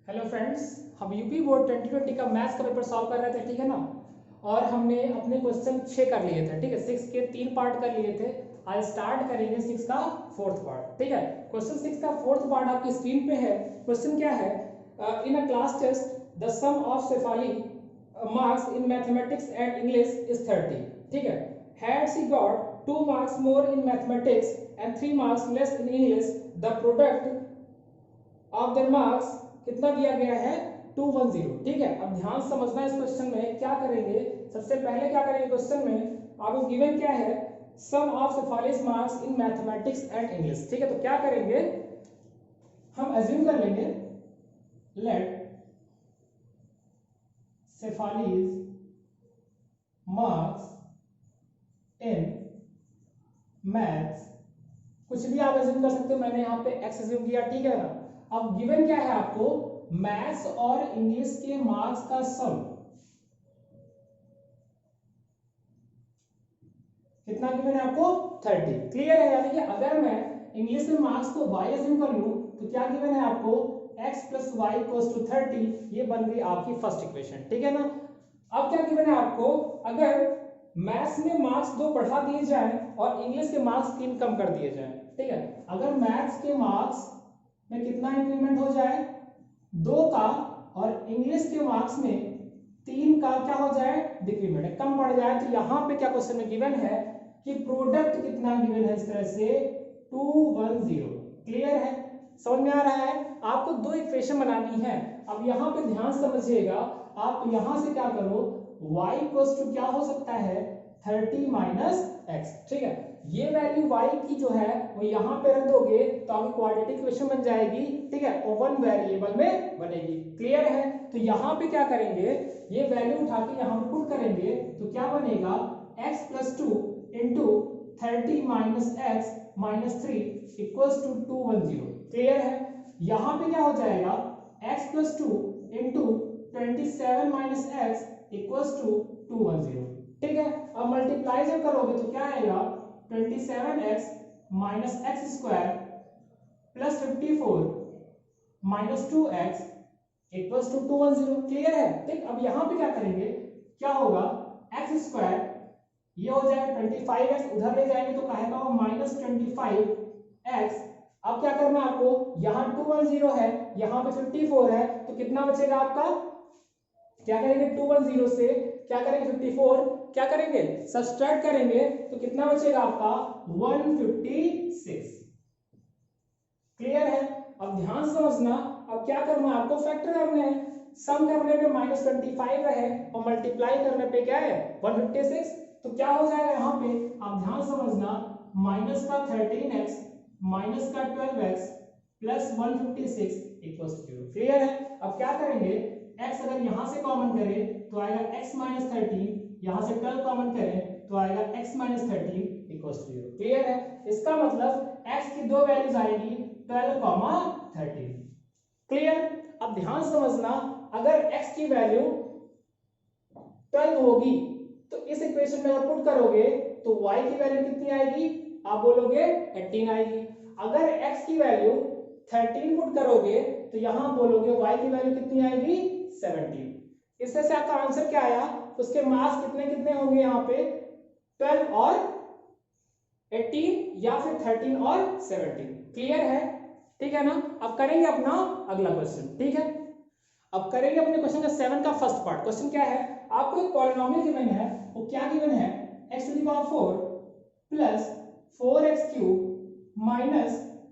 Hello friends, हम UP board 2020 का maths का पेपर सॉल्व कर रहे थे, ठीक है ना। और हमने अपने क्वेश्चन 6 कर लिए थे, ठीक है। 6 के 3 पार्ट कर लिए थे। आज स्टार्ट करेंगे 6 का 4th पार्ट, ठीक है। क्वेश्चन 6 का 4th पार्ट आपकी स्क्रीन पे है। क्वेश्चन क्या है? In a class test the sum of Shefali marks in mathematics and English is 30, ठीक है। Had she got 2 marks more in mathematics and 3 marks less in English, the product of their marks कितना दिया गया है? 210, ठीक है। अब ध्यान समझना, इस क्वेश्चन में क्या करेंगे। सबसे पहले क्या करेंगे, क्वेश्चन में आपको गिवन क्या है? Sum of Shefali's marks in mathematics and English, ठीक है। तो क्या करेंगे, हम अज्यूम कर लेंगे, let Shefali's marks in maths, कुछ भी आप अज्यूम कर सकते हो, मैंने यहाँ पे एक्स अज्यूम किया, ठीक है ना। अब गिवन क्या है आपको? मैथ्स और इंग्लिश के मार्क्स का सम कितना गिवन है आपको? 30, क्लियर है। यानी कि अगर मैं इंग्लिश में मार्क्स को y अज्यूम कर लूं तो क्या गिवन है आपको? x + y = 30। ये बन गई आपकी फर्स्ट इक्वेशन, ठीक है ना। अब क्या गिवन है आपको? अगर मैथ्स में मार्क्स 2 बढ़ा दिए जाएं और इंग्लिश के मार्क्स 3 कम कर दिए जाएं, ठीक है। अगर मैथ्स के मार्क्स में कितना इंक्रीमेंट हो जाए? 2 का, और इंग्लिश के मार्क्स में 3 का क्या हो जाए? डिक्रीमेंट है, कम पड़ जाए। तो यहाँ पे क्या क्वेश्चन में गिवन है कि प्रोडक्ट कितना गिवन है? इस तरह से 210, क्लियर है, समझ में आ रहा है। आपको 2 इक्वेशन बनानी है। अब यहाँ पे ध्यान समझिएगा, आप यहाँ से क्या करो, y = क्या हो सकता है? 30 - x, ठीक है। ये वैल्यू y की जो है वो यहाँ पे रख दोगे तो आपकी क्वाड्रेटिक इक्वेशन बन जाएगी, ठीक है, और 1 वेरिएबल में बनेगी, क्लियर है। तो यहाँ पे क्या करेंगे, ये वैल्यू उठा के यहाँ पे पुट करेंगे तो क्या बनेगा? x + 2 * 30 - x - 3 = 210, क्लियर है। यहाँ पे क्या हो जाएगा? x + 2 * 27 - x = 210, ठीक है। अब मल्टीप्लाई जब करोगे तो क्या आएगा? 27x - x² + 54 - 2x = 210, क्लियर है, ठीक। अब यहाँ पे क्या करेंगे, क्या होगा? x² ये हो जाएगा 25x, उधर ले जाएंगे तो कहेगा वो -25x। अब क्या करना है आपको? यहाँ 210 है, यहाँ पे 54 है, तो कितना बचेगा आपका? क्या करेंगे? 210 से क्या करेंगे? 54 क्या करेंगे? सब्सट्रैक्ट करेंगे तो कितना बचेगा आपका? 156, क्लियर है। अब ध्यान समझना, अब क्या करना है आपको? फैक्टर करने हैं। सम करने पे -25 रहे और मल्टीप्लाई करने पे क्या है? 156। तो क्या हो जाएगा यहाँ पे? आप ध्यान समझना, -13x -12x + 156 = 0, क्लियर है। अब क्या करेंगे? x अगर यहां से कॉमन करें तो आएगा x - 13, यहां से 12 कॉमन करें तो आएगा x - 13 = 0, क्लियर है। इसका मतलब x की 2 वैल्यूज आएगी 12, 13, क्लियर। अब ध्यान समझना, अगर x की वैल्यू 12 होगी तो इस इक्वेशन में अगर पुट करोगे तो y की वैल्यू कितनी आएगी? आप बोलोगे 18 आएगी। अगर x की वैल्यू 13 पुट करोगे तो यहां बोलोगे y की वैल्यू कितनी आएगी? 17। इससे से आपका आंसर क्या आया? उसके मार्क्स कितने कितने होंगे यहाँ पे? 12 और 18 या फिर 13 और 17, क्लियर है, ठीक है ना। अब करेंगे अपना अगला क्वेश्चन, ठीक है। अब करेंगे अपने क्वेश्चन का 7 का फर्स्ट पार्ट। क्वेश्चन क्या है? आपको एक पॉलिनोमियल गिवन है, वो क्या गिवन है? x⁴ + 4x³ -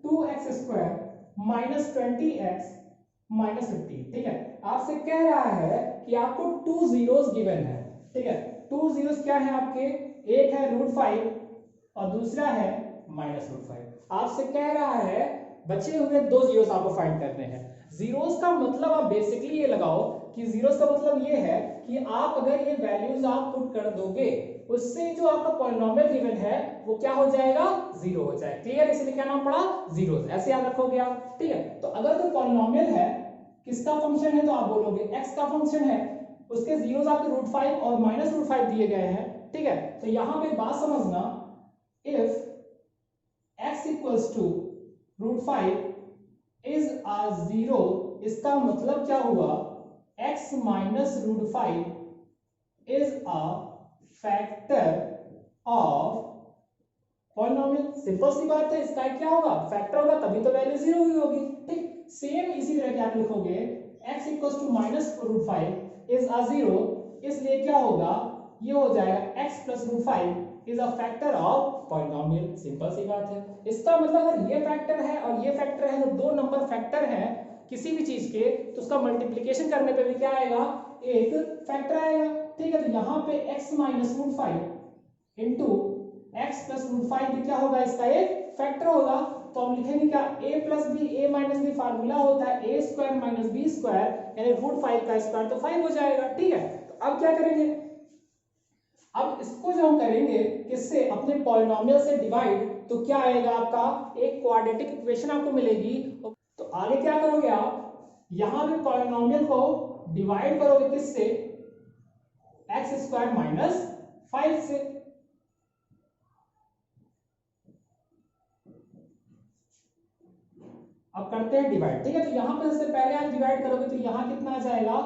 2x² - 20x - 15, ठीक है। आपसे कह रहा है कि आपको 2 zeros गिवन है, ठीक है। 2 zeros क्या है आपके? एक है √5 और दूसरा है -√5। आपसे कह रहा है बचे हुए 2 जीरोस आपको फाइंड करने हैं। जीरोस का मतलब आप बेसिकली ये लगाओ कि जीरोस का मतलब ये है कि आप अगर ये वैल्यूज आप पुट कर दोगे उससे जो आपका पॉलिनोमियल गिवन है वो क्या हो जाएगा? 0 हो जाएगा, क्लियर। इसलिए क्या नाम पड़ा? जीरोस, ऐसे याद रखोगे आप, ठीक है। तो अगर कोई पॉलिनोमियल है, किसका फंक्शन है? तो आप बोलोगे x का फंक्शन है, उसके जीरोस आपके √5 और -√5 दिए गए हैं, ठीक है। तो यहां पे बात समझना, if x = √5 is a 0 इसका मतलब क्या हुआ, x minus root 5 is a factor of polynomial. Simple सी बात है, इसका क्या होगा, फैक्टर होगा, तभी तो वैल्यू 0 हुई होगी। ठीक, सेम इसी तरह क्या लिखोगे, x equals to minus root 5 is a 0, इसलिए क्या होगा, ये हो जाएगा x plus root 5 is a factor of polynomial. Simple सी बात है। इसका मतलब अगर ये फैक्टर है और ये फैक्टर है, तो दो नंबर फैक्टर है किसी भी चीज के, तो उसका मल्टीप्लिकेशन करने पे भी क्या आएगा, एक फैक्टर आएगा। ठीक है, तो यहाँ पे x minus root 5 into x plus root 5 भी क्या होगा, इसका एक फैक्टर होगा। तो हम लिखेंगे क्या, a plus B, a minus B formula होता है a square minus B square, यानी रूट 5 का स्क्वायर तो 5 हो जाएगा। ठीक है, तो अब क्या करेंगे, अब इसको जो हम करेंगे किससे, अपने पॉलिनोमियल से डिवाइड, तो क्या आएगा आपका, एक क्वाड्रेटिक इक्वेशन आपको मिलेगी। तो आगे क्या करोगे आप, यहां पे पॉलिनोमियल को डिवाइड करोगे किससे, एक्स स्क्वायर माइनस 5 से। अब करते हैं डिवाइड। ठीक है, तो यहां पे सबसे पहले आप डिवाइड करोगे तो यहां कितना आ जाएगा,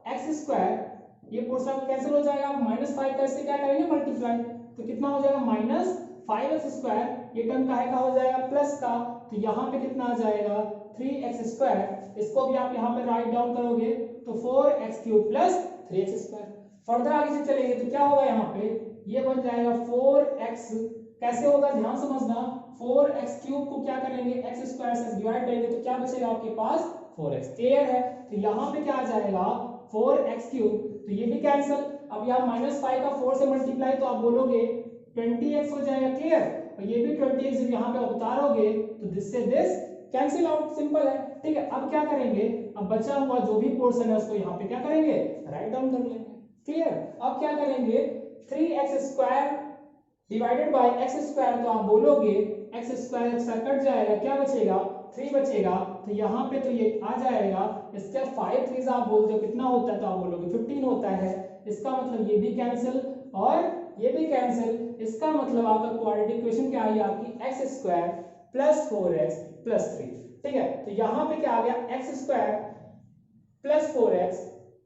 एक्स स्क्वायर, ये पोर्शन कैंसिल हो जाएगा, आप माइनस 5 का इससे क्या करेंगे, मल्टीप्लाई, तो कितना हो जाएगा, माइनस 5x स्क्वायर, ये टर्म का हो जाएगा प्लस का, तो यहाँ पे कितना आ जाएगा, 3x स्क्वायर, इसको भी आप यहाँ पे राइट डाउन करोगे तो 4x cube plus 3x square. Further आगे से चलेंगे तो क्या होगा, यहाँ पे ये बन जाएगा 4x, कैसे होगा ध्यान समझना, 4x क्यूब को क्या करेंगे, x स्क्वायर से डिवाइड करेंगे तो क्या बचेगा आपके पास, 4x। क्लियर है, तो यहाँ पे क्या आ जाएगा, 4x क्यूब, तो ये भी कैंसिल। अब यहाँ माइनस 5 का 4 से मल्टीप्लाई, तो आप बोलोगे 20x हो जाएगा। क्लियर, और ये भी 20x जब यहाँ पे उतारोगे तो दिस से दिस कैंसिल आउट, सिंपल है। ठीक है, अब क्या करेंगे, अब बचा हुआ जो भी पोर्शन है उसको यहाँ पे क्या करेंगे, राइट डाउन कर लेंगे। क्लियर, अब क्या करेंगे, 3x square divided by x square, तो आप बोलोगे x स्क्वायर कट जाएगा, क्या बचेगा, 3 बचेगा, तो यहाँ पे तो ये आ जाएगा, इसके 5 3 आप बोलते हो कितना होता है, तो आप बोलोगे 15 होता है। इसका मतलब ये भी कैंसिल और ये भी कैंसिल, इसका मतलब आपका क्वाड्रेटिक इक्वेशन क्या आई आपकी, x square plus 4x plus 3। ठीक है, तो यहाँ पे क्या आ गया, x square plus 4x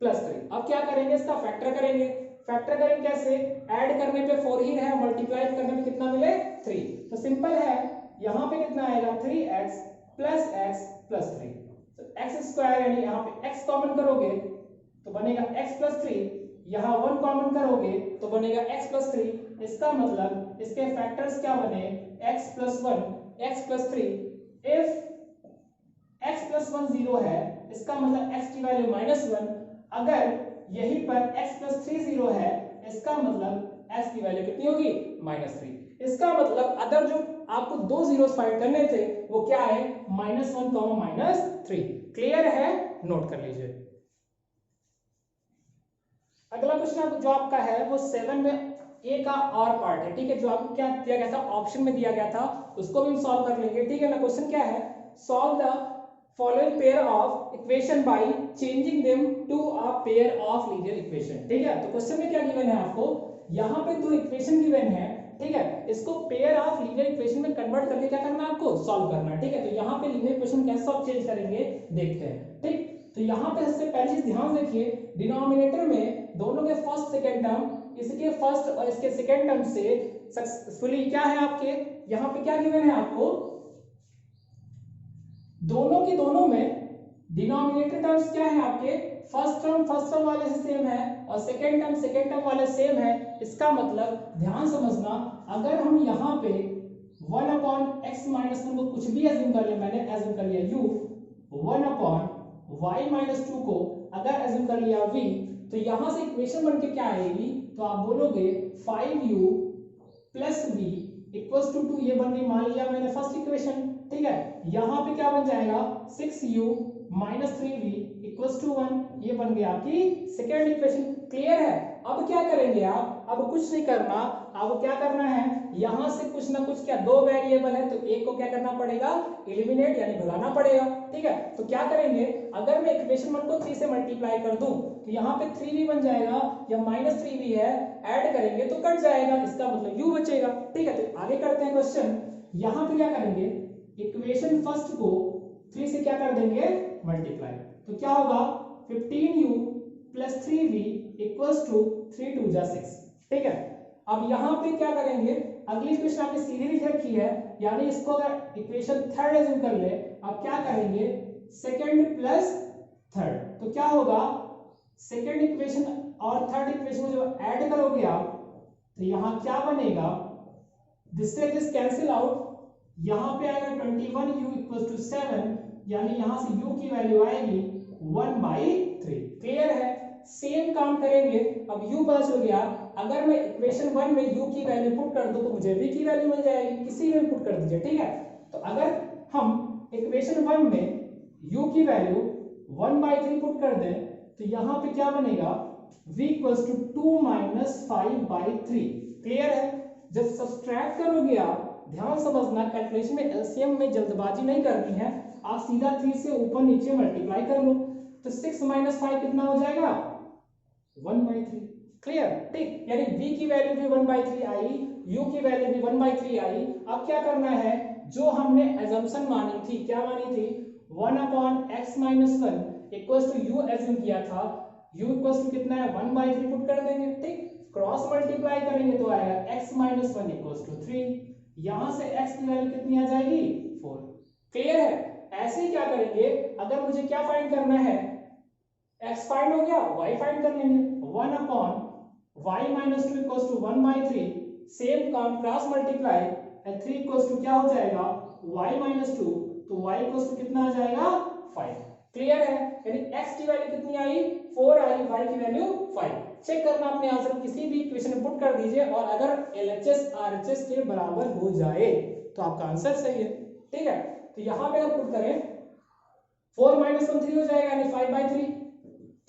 plus 3। अब क्या करेंगे, इसका फैक्टर करेंगे। फैक्टर करेंगे कैसे, ऐड करने पे 4 ही है, मल्टीप्लाई करने पे कितना मिले, 3। तो सिंपल है, यहाँ पे कितना आएगा, 3x प्लस x प्लस 3। तो एक्स स्क्वायर यानी यहाँ पे x कॉमन करोगे तो बनेगा x प्लस 3, यहाँ 1 कॉमन करोगे तो बनेगा x प्लस 3। इसका मतलब इसके फैक्टर्स क्या बने, x plus 1 x plus 3। If x plus 1 0 है, इसका मतलब x की वैल्यू -1। अगर यहीं पर x प्लस 3 0 है, इसका मतलब x की वैल्यू कितनी होगी, -3। इसका मतलब अदर जो आपको दो जीरोस फाइंड करने थे वो क्या है, -1, -3। क्लियर है, नोट कर लीजिए। अगला क्वेश्चन जो आपका है वो 7 में ए का और पार्ट है। ठीक है, जो आपको क्या दिया गया था, ऑप्शन में दिया गया था, उसको भी हम सॉल्व कर लेंगे। ठीक है ना, क्वेश्चन क्या है, solve the following pair of equation by changing them to a pair of linear equation. ठीक है, तो क्वेश्चन में क्या गिवन है आपको, यहाँ पे दो इक्वेशन गिवन है। ठीक है, इसको पेयर ऑफ लीनियर इक्वेशन में कन्वर्ट करके क्या करना है आपको, सॉल्व करना है। ठीक है, तो यहाँ पे लीनियर इक्वेशन कैसे आप चेंज करेंगे देखते हैं। ठीक, तो यहाँ पे सबसे पहली चीज ध्यान रखिए, डिनोमिनेटर में दोनों के फर्स्ट सेकंड टर्म, इसके फर्स्ट और इसके सेकंड टर्म से सक्सेसफुली क्या है आपके, यहाँ पे क्या गिवन है आपको, दोनों के दोनों में डिनोमिनेटर टर्म्स क्या है आपके, फर्स्ट टर्म वाले से सेम है और सेकंड टर्म वाले सेम है। इसका मतलब ध्यान समझना, अगर हम यहाँ पे 1/x-1 को कुछ भी एज्यूम कर ले, मैंने एज्यूम कर लिया u, 1/y-2 को अगर एज्यूम कर लिया v, तो यहां से इक्वेशन बन के क्या आएगी, तो आप बोलोगे 5u plus v equals to 2। ये बन गई, मान लिया मैंने फर्स्ट इक्वेशन। ठीक है, यहां पे क्या बन जाएगा, 6u minus 3v equals to 1। ये बन गई आपकी सेकेंड इक्वेशन। क्लियर है, अब क्या करेंगे आप, अब कुछ नहीं करना, अब क्या करना है, यहां से कुछ ना कुछ, क्या दो वेरिएबल है तो एक को क्या करना पड़ेगा, एलिमिनेट यानी भगाना पड़ेगा। ठीक है, तो क्या करेंगे, अगर मैं इक्वेशन 1 को 3 से मल्टीप्लाई कर दूं तो यहाँ पे 3v बन जाएगा, या -3v है, ऐड करेंगे तो कट जाएगा, इसका मतलब u बचेगा। ठीक है, तो आगे करते हैं क्वेश्चन। यहाँ पे क्या करेंगे, इक्वेशन फर्स्ट को 3 से क्या कर देंगे, मल्टीप्लाई। तो क्या होगा 15u plus 3v equals to 3 2 जा 6। ठीक है, अब यहाँ पे क्या करेंगे, अगली इक्वेशन आपने सीधी लिख रखी है, यानी इसको अगर इक्वेशन थर्ड एज्यूम कर ले, अब क्या करेंगे सेकंड प्लस थर्ड, तो क्या होगा सेकंड इक्वेशन और थर्ड इक्वेशन को जब ऐड करोगे आप तो यहाँ क्या बनेगा, दिस से दिस कैंसिल आउट, यहाँ पे आएगा 21u इक्वल्स टू 7, यानी यहाँ से u की वैल्यू आएगी 1/3। क्लियर है, सेम काम करेंगे। अब u पता चल गया, अगर मैं इक्वेशन 1 में u की वैल्यू पुट कर दूं तो मुझे v की वैल्यू मिल जाएगी, किसी में पुट कर दीजिए। ठीक है, तो अगर हम इक्वेशन 1 में u की वैल्यू 1/3 पुट कर दें तो यहाँ पे क्या बनेगा v इक्वल्स टू 2 - 5/3। क्लियर है, जब सब्सट्रैक्ट करोगे आप, ध्यान समझना, कैलकुलेशन में एलसीएम में जल्दबाजी नहीं करनी है, आप सीधा 3 से ऊपर नीचे मल्टीप्लाई कर लो, तो 6 - 5 कितना हो जाएगा 1/3। क्लियर, ठीक, यानी v की वैल्यू भी 1/3 आई, u की वैल्यू भी 1/3 आई। अब क्या करना है, जो हमने एजम्पशन मानी थी, क्या मानी थी 1/x - 1 equals to u assume किया था, u इक्वल्स टू कितना है 1/3 पुट कर देंगे। ठीक, क्रॉस मल्टीप्लाई करेंगे तो आएगा x - 1 इक्वल्स टू 3, यहां से x की वैल्यू कितनी आ जाएगी 4। क्लियर है, ऐसे ही क्या करेंगे, अगर मुझे क्या फाइंड करना है, x फाइंड हो गया, y फाइंड कर लेंगे, 1/y - 2 इक्वल्स टू 1/3, सेम काम cross multiply, and 3 equals to क्या हो जाएगा y - 2, तो y इक्वल्स टू कितना आ जाएगा 5। क्लियर है, यानी x की वैल्यू कितनी आई 4 आई, y की वैल्यू 5। चेक करना अपने आंसर किसी भी इक्वेशन में पुट कर दीजिए, और अगर LHS RHS के बराबर हो जाए तो आपका आंसर सही है। ठीक है, तो यहां पे अगर पुट करें 4 - 1 3 हो जाएगा, यानी 5/3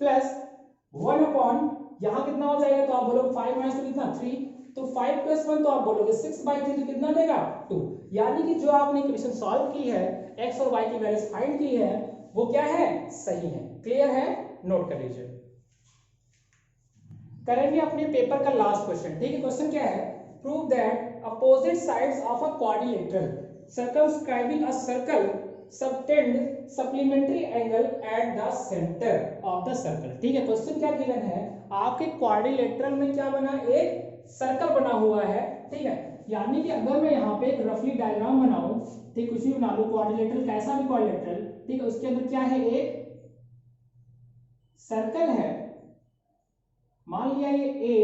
प्लस 1 यहां कितना हो जाएगा, तो आप बोलोगे 5 - 2 कितना 3, तो 5 + 1 तो आप बोलोगे 6/3, तो कितना देगा 2। यानी कि जो आपने इक्वेशन सॉल्व की है, x और y की वैल्यूज फाइंड की है, वो क्या है सही है। क्लियर है, नोट कर लीजिए। करेंगे अपने पेपर का लास्ट क्वेश्चन। ठीक है, क्वेश्चन क्या है, prove that opposite sides of a quadrilateral circumscribing a circle subtend supplementary angle at the center of the circle। ठीक है, क्वेश्चन क्या गिवन है, आपके क्वाड्रिलेटरल में क्या बना, एक सर्कल बना हुआ है। ठीक है, यानी कि अगर मैं यहाँ पे एक रफली डायग्राम बनाऊं, ठीक, कुछ भी बना लूं, क्वाड्रिलेटरल कैसा भी क्वाड्रिलेटरल, ठीक है, उसके अंदर क्या है, एक सर्कल है, मान लिया ये A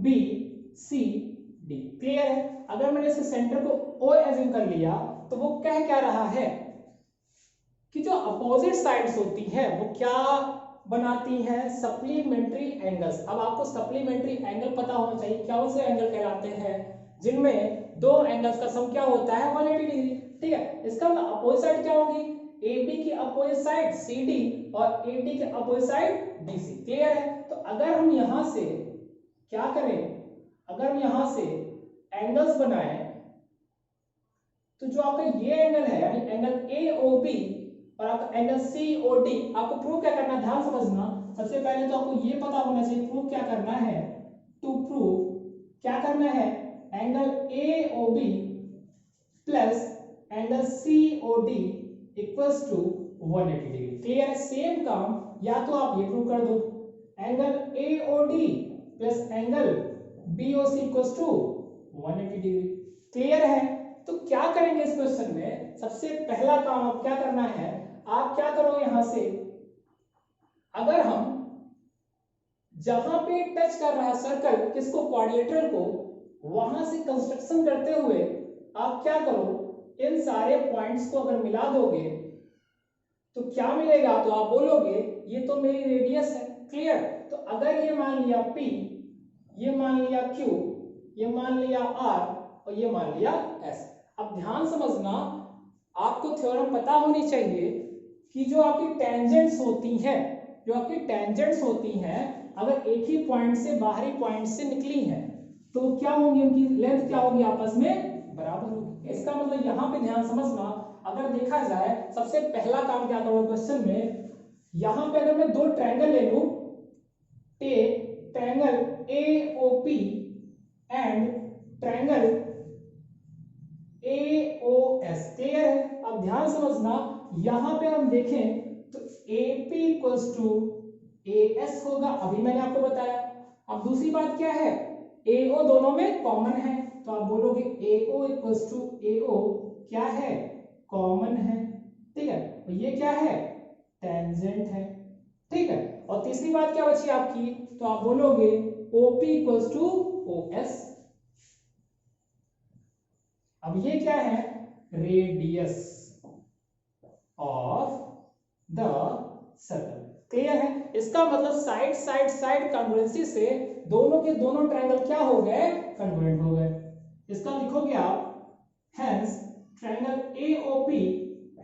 B C D। Clear है, अगर मैंने इसके सेंटर को O एज्यूम कर लिया तो वो कह क्या रहा है कि जो अपोजिट साइड्स होती हैं वो क्या बनाती हैं, सप्लीमेंट्री एंगल्स। अब आपको सप्लीमेंट्री एंगल पता होना चाहिए, क्या से एंगल कहलाते हैं, जिनमें दो एंगल्स का सम क्या होता है 180 डिग्री। ठीक है, इसका मतलब अपोजिट साइड क्या होगी, AB की अपोजिट साइड CD और AD के अपोजिट साइड BC। क्लियर है, तो अगर हम यहां से क्या करें, अगर हम यहां से एंगल्स बनाएं तो जो आपका ये एंगल है, यानी एंगल AOB और आपका एंगल COD, आपको प्रूव क्या करना है, ध्यान समझना। सबसे पहले तो आपको ये पता होना चाहिए प्रूव क्या करना है, टू प्रूव क्या करना है, angle AOB plus angle COD equals to 180 degree. Clear है, सेम काम या तो आप ये प्रूव कर दो, angle AOD plus angle BOC equals to 180 degree. Clear है, तो क्या करेंगे इस क्वेश्चन में, सबसे पहला काम आप क्या करना है, आप क्या करो यहां से, अगर हम जहां पे टच कर रहा है सर्कल किसको, क्वाड्रिलेटरल को, वहां से कंस्ट्रक्शन करते हुए आप क्या करो, इन सारे पॉइंट्स को अगर मिला दोगे तो क्या मिलेगा, तो आप बोलोगे ये तो मेरी रेडियस है। क्लियर, तो अगर ये मान लिया P, ये मान लिया Q, ये मान लिया R और ये मान लिया S। अब ध्यान समझना, आपको थ्योरम पता होनी चाहिए कि जो आपकी टेंजेंट्स होती हैं, जो आपकी टेंजेंट्स होती हैं, अगर एक ही पॉइंट से बाहरी पॉइंट से निकली हैं तो क्या होंगी, उनकी लेंथ क्या होगी, आपस में बराबर होगी। इसका मतलब यहां पे ध्यान समझना, अगर देखा जाए सबसे पहला काम क्या करोगे क्वेश्चन में, यहां पे अगर मैं दो ट्रायंगल ले लूं, triangle AOP and triangle AOS। Clear है, अब ध्यान समझना, यहां पे हम देखें तो AP इक्वल्स टू AS होगा, अभी मैंने आपको बताया। अब दूसरी बात क्या है, AO दोनों में कॉमन है, तो आप बोलोगे AO इक्वल्स टू AO क्या है, कॉमन है, ठीक है। तो ये क्या है, टेंजेंट है, ठीक है। और तीसरी बात क्या बची आपकी, तो आप बोलोगे OP इक्वल्स टू OS। अब ये क्या है, radius of the circle. Clear है, इसका मतलब साइड साइड साइड कॉन्ग्रुएंसी से दोनों के दोनों ट्रायंगल क्या हो गए, कॉन्ग्रुएंट हो गए। इसका लिखोगे आप, hence triangle AOP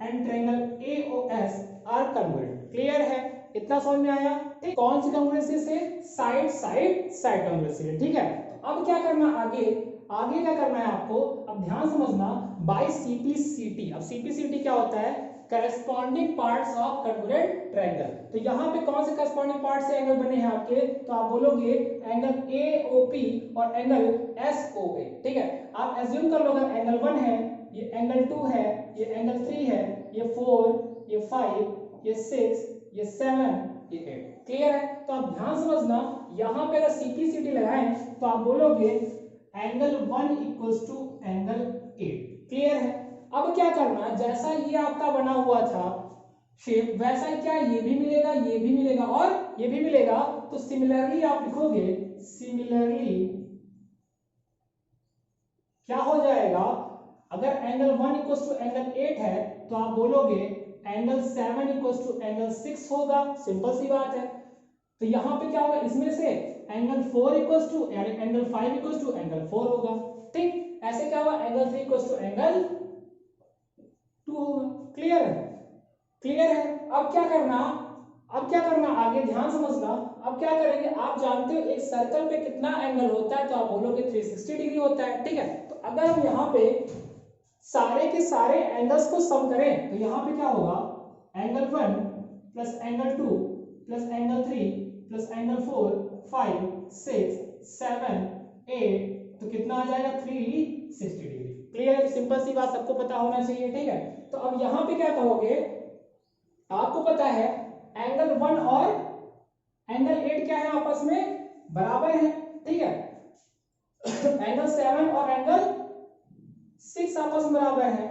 and triangle AOS are congruent. Clear है, इतना समझ में आया, ठीक। कौन सी कॉन्ग्रुएंसी से, साइड साइड साइड कॉन्ग्रुएंसी, ठीक है। तो अब क्या करना, आगे क्या करना है आपको, अब ध्यान समझना, बाय CPCT। अब CPCT क्या होता है, corresponding parts of congruent triangle. तो यहाँ पे कौन से करस्पॉन्डिंग पार्ट से एंगल बने हैं आपके, तो आप बोलोगे एंगल AOP और एंगल SOA, ठीक है। आप एज्यूम कर लोगे एंगल 1 है, ये एंगल 2 है, ये एंगल 3 है, ये 4, ये 5, ये 6, ये 7, ये 8। क्लियर है, तो आप ध्यान समझना, यहाँ पे अगर CPCT लगाएं तो आप बोलोगे angle 1 equals to angle 8। Clear है। अब क्या करना, जैसा ये आपका बना हुआ था शेप, वैसा ही क्या ये भी मिलेगा, ये भी मिलेगा और ये भी मिलेगा। तो सिमिलरली आप लिखोगे, सिमिलरली क्या हो जाएगा, अगर एंगल 1 इक्वल्स टू एंगल 8 है तो आप बोलोगे एंगल 7 इक्वल्स टू एंगल 6 होगा। सिंपल सी बात है। तो यहां पे क्या होगा, इसमें से angle 4 equals to angle 5 equals to angle 4 होगा, ठीक। ऐसे क्या होगा, एंगल 3 इक्वल्स टू एंगल 2 होगा। क्लियर है, क्लियर है। अब क्या करना, आगे ध्यान समझना। अब क्या करेंगे, आप जानते हो एक सर्कल पे कितना एंगल होता है, तो आप बोलोगे 360 डिग्री होता है, ठीक है। तो अगर हम यहाँ पे सारे के सारे एंगल्स को सम करें तो यहाँ पे क्या होगा, angle 1 plus angle 2 plus angle 3 plus angle 4 5 6 7 8, तो कितना आ जाएगा, 360 डिग्री। क्लियर है, सिंपल सी बात, सबको पता होना चाहिए, ठीक है। तो अब यहाँ पे क्या कहोगे, आपको पता है एंगल 1 और एंगल 8 क्या है, आपस में बराबर है, ठीक है। एंगल 7 और एंगल 6 आपस में बराबर है,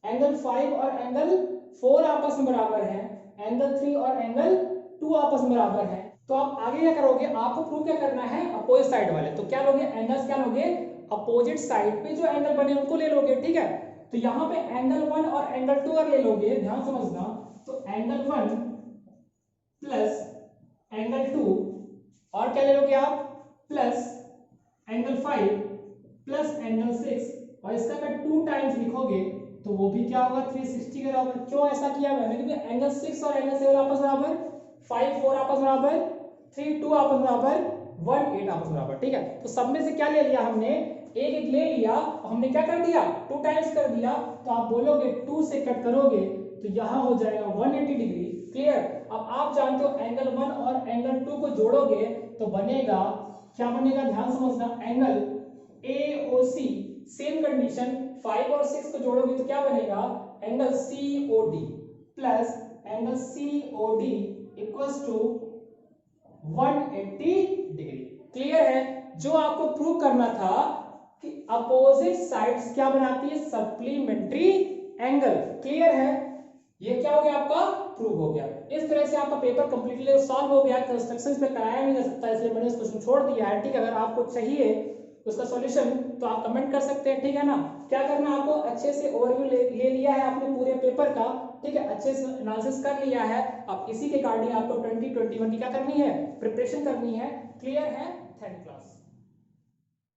एंगल 5 और एंगल 4 आपस में बराबर है, एंगल 3 और एंगल 2 आपस में बराबर है। तो आप आगे क्या करोगे, आपको प्रूव क्या करना है, अपोजिट साइड वाले। तो क्या लोगे, एंगल्स क्या लोगे, अपोजिट साइड पे जो एंगल बने उनको ले लोगे, ठीक है। तो यहाँ पे एंगल 1 और एंगल 2 अगर ले लोगे, ध्यान समझना, तो एंगल 1 प्लस एंगल 2 और क्या ले लोगे आप, प्लस एंगल 5 प्लस एंगल 6, और इसका अगर 2 टाइम्स लिखोगे तो वो भी क्या होगा, 360 के बराबर। क्यों ऐसा किया मैंने, क्योंकि एंगल 6 और एंगल 7 आपस बराबर, 5 4 आपस बराबर, 3 2 आपस बराबर, 1 8 आपस बराबर, ठीक है। तो सब में से क्या ले लिया हमने, एक एक ले लिया, हमने क्या कर दिया, 2 टाइम्स कर दिया। तो आप बोलोगे 2 से कट करोगे तो यहाँ हो जाएगा 180 डिग्री। क्लियर। अब आप जानते हो एंगल 1 और एंगल 2 को जोड़ोगे तो बनेगा, क्या बनेगा, ध्यान समझना, एंगल AOC। सेम कंडीशन, 5 और 6 को जोड़ोगे तो क्या बनेगा, angle COD plus angle COD equals to 180 degree. Clear है। जो आपको प्रूव करना था कि अपोजिट साइड्स क्या बनाती है, सप्लीमेंट्री एंगल। क्लियर है, ये क्या हो गया, आपका प्रूव हो गया। इस तरह से आपका पेपर कंप्लीटली सॉल्व हो गया। कंस्ट्रक्शंस पे कराया नहीं जा सकता, इसलिए मैंने इस क्वेश्चन छोड़ दिया है, ठीक है। अगर आपको चाहिए उसका सॉल्यूशन तो आप कमेंट कर सकते हैं, ठीक है ना। क्या करना, आपको अच्छे से ओवरव्यू ले लिया है आपने पूरे पेपर का, ठीक है, अच्छे से एनालिसिस कर लिया है। अब इसी के अकॉर्डिंग आपको 2021 की क्या करनी है, प्रिपरेशन करनी है। क्लियर है, थैंक क्लास।